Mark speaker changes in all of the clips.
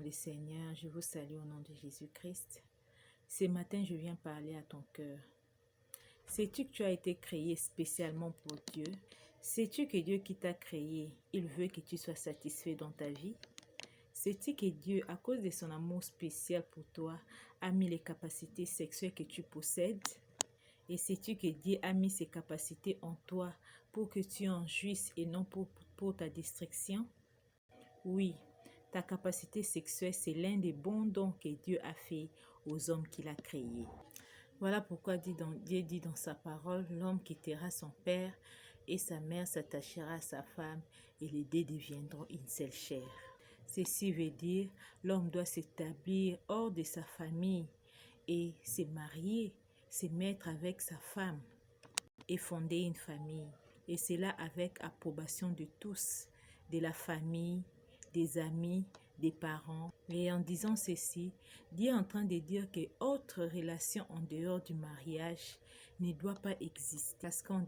Speaker 1: le Seigneur, je vous salue au nom de Jésus-Christ. Ce matin, je viens parler à ton cœur. Sais-tu que tu as été créé spécialement pour Dieu? Sais-tu que Dieu qui t'a créé, il veut que tu sois satisfait dans ta vie? Sais-tu que Dieu, à cause de son amour spécial pour toi, a mis les capacités sexuelles que tu possèdes? Et sais-tu que Dieu a mis ces capacités en toi pour que tu en jouisses et non pour ta destruction? Oui, ta capacité sexuelle, c'est l'un des bons dons que Dieu a fait aux hommes qu'il a créés. Voilà pourquoi Dieu dit dans sa parole, l'homme quittera son père et sa mère s'attachera à sa femme et les deux deviendront une seule chair. Ceci veut dire l'homme doit s'établir hors de sa famille et se marier, se mettre avec sa femme et fonder une famille. Et cela avec approbation de tous, de la famille, des amis, des parents. Et en disant ceci, Dieu est en train de dire que autre relation en dehors du mariage ne doit pas exister. Parce qu'en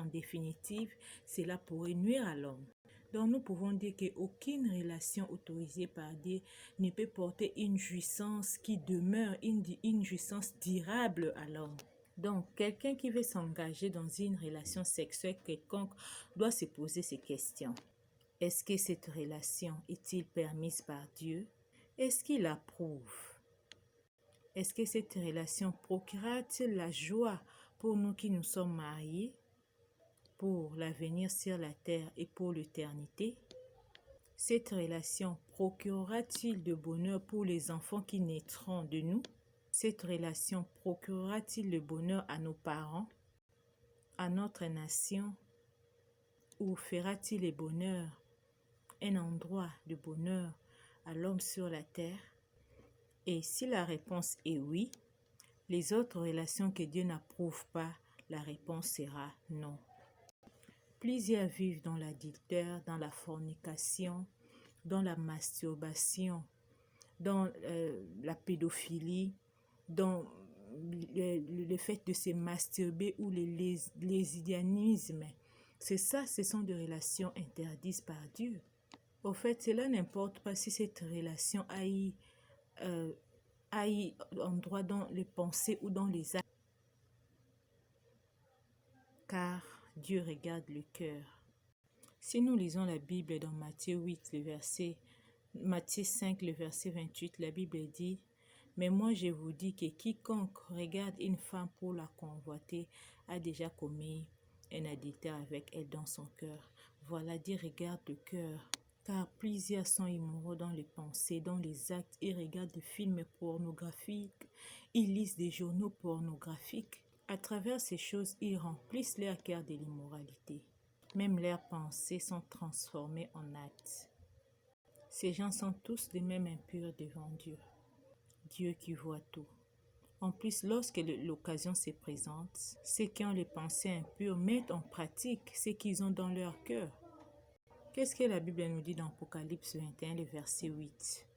Speaker 1: définitive, cela pourrait nuire à l'homme. Donc nous pouvons dire qu'aucune relation autorisée par Dieu ne peut porter une jouissance qui demeure, une jouissance durable à l'homme. Donc, quelqu'un qui veut s'engager dans une relation sexuelle quelconque doit se poser ces questions. Est-ce que cette relation est-il permise par Dieu? Est-ce qu'il approuve? Est-ce que cette relation procurera-t-il la joie pour nous qui nous sommes mariés, pour l'avenir sur la terre et pour l'éternité? Cette relation procurera-t-il de bonheur pour les enfants qui naîtront de nous? Cette relation procurera-t-il le bonheur à nos parents, à notre nation, ou fera-t-il le bonheur, un endroit de bonheur à l'homme sur la terre? Et si la réponse est oui, les autres relations que Dieu n'approuve pas, la réponse sera non. Plusieurs vivent dans l'adultère, dans la fornication, dans la masturbation, dans la pédophilie, dans le fait de se masturber ou les lesbianisme. C'est ça, ce sont des relations interdites par Dieu. Au fait, cela n'importe pas si cette relation a eu endroit dans les pensées ou dans les actes. Car Dieu regarde le cœur. Si nous lisons la Bible dans Matthieu 5, le verset 28, la Bible dit: mais moi je vous dis que quiconque regarde une femme pour la convoiter a déjà commis un adultère avec elle dans son cœur. Voilà, Dieu regarde le cœur. Car plusieurs sont immoraux dans les pensées, dans les actes. Ils regardent des films pornographiques, ils lisent des journaux pornographiques. À travers ces choses, ils remplissent leur cœur de l'immoralité. Même leurs pensées sont transformées en actes. Ces gens sont tous de même impurs devant Dieu. Dieu qui voit tout. En plus, lorsque l'occasion se présente, ceux qui ont les pensées impures mettent en pratique ce qu'ils ont dans leur cœur. Qu'est-ce que la Bible nous dit dans Apocalypse 21, le verset 8?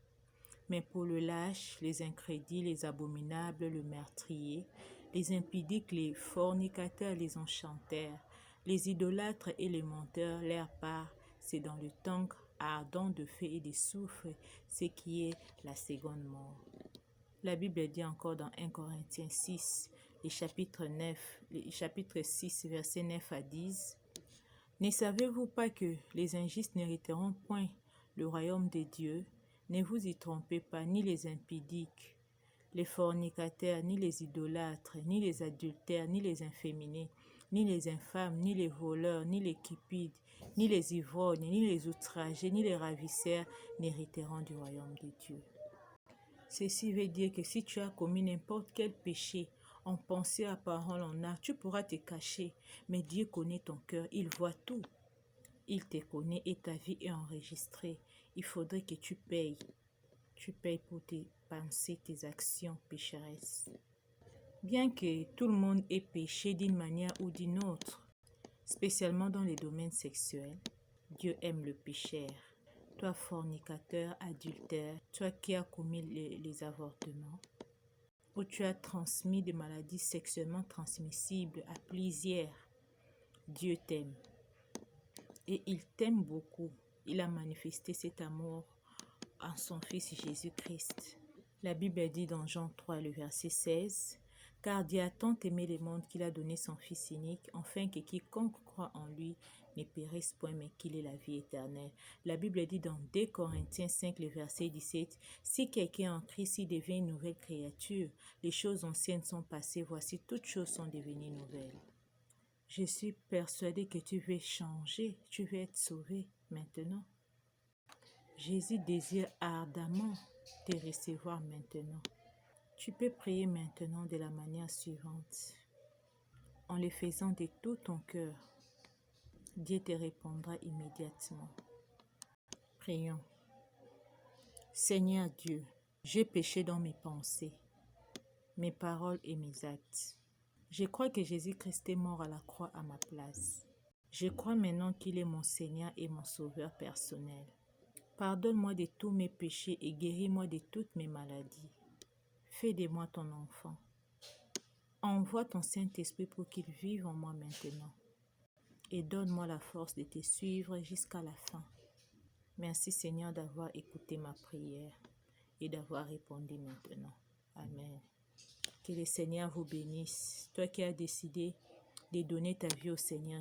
Speaker 1: Mais pour le lâche, les incrédules, les abominables, le meurtrier, les impudiques, les fornicateurs, les enchanteurs, les idolâtres et les menteurs, leur part, c'est dans le temps ardent de feu et de soufre, ce qui est la seconde mort. La Bible dit encore dans 1 Corinthiens 6, le chapitre 6, versets 9 à 10. Ne savez-vous pas que les injustes n'hériteront point le royaume de Dieu? Ne vous y trompez pas, ni les impudiques, les fornicateurs, ni les idolâtres, ni les adultères, ni les inféminés, ni les infâmes, ni les voleurs, ni les cupides, ni les ivrognes, ni les outragés, ni les ravisseurs n'hériteront du royaume de Dieu. Ceci veut dire que si tu as commis n'importe quel péché, en pensée, à parole, en acte, tu pourras te cacher. Mais Dieu connaît ton cœur, il voit tout. Il te connaît et ta vie est enregistrée. Il faudrait que tu payes. Tu payes pour tes pensées, tes actions pécheresses. Bien que tout le monde ait péché d'une manière ou d'une autre, spécialement dans les domaines sexuels, Dieu aime le pécheur. Toi, fornicateur, adultère, toi qui as commis les avortements, ou tu as transmis des maladies sexuellement transmissibles à plusieurs, Dieu t'aime. Et il t'aime beaucoup. Il a manifesté cet amour en son Fils Jésus-Christ. La Bible dit dans Jean 3, le verset 16, « Car Dieu a tant aimé le monde qu'il a donné son Fils unique, afin que quiconque croit en lui ne périsse point, mais qu'il ait la vie éternelle. » La Bible dit dans 2 Corinthiens 5, le verset 17, « Si quelqu'un est en Christ, il devient une nouvelle créature. Les choses anciennes sont passées, voici toutes choses sont devenues nouvelles. » Je suis persuadée que tu veux changer, tu veux être sauvé maintenant. Jésus désire ardemment te recevoir maintenant. Tu peux prier maintenant de la manière suivante. En le faisant de tout ton cœur, Dieu te répondra immédiatement. Prions. Seigneur Dieu, j'ai péché dans mes pensées, mes paroles et mes actes. Je crois que Jésus-Christ est mort à la croix à ma place. Je crois maintenant qu'il est mon Seigneur et mon Sauveur personnel. Pardonne-moi de tous mes péchés et guéris-moi de toutes mes maladies. Fais de moi ton enfant. Envoie ton Saint-Esprit pour qu'il vive en moi maintenant. Et donne-moi la force de te suivre jusqu'à la fin. Merci Seigneur d'avoir écouté ma prière et d'avoir répondu maintenant. Amen. Que le Seigneur vous bénisse. Toi qui as décidé de donner ta vie au Seigneur.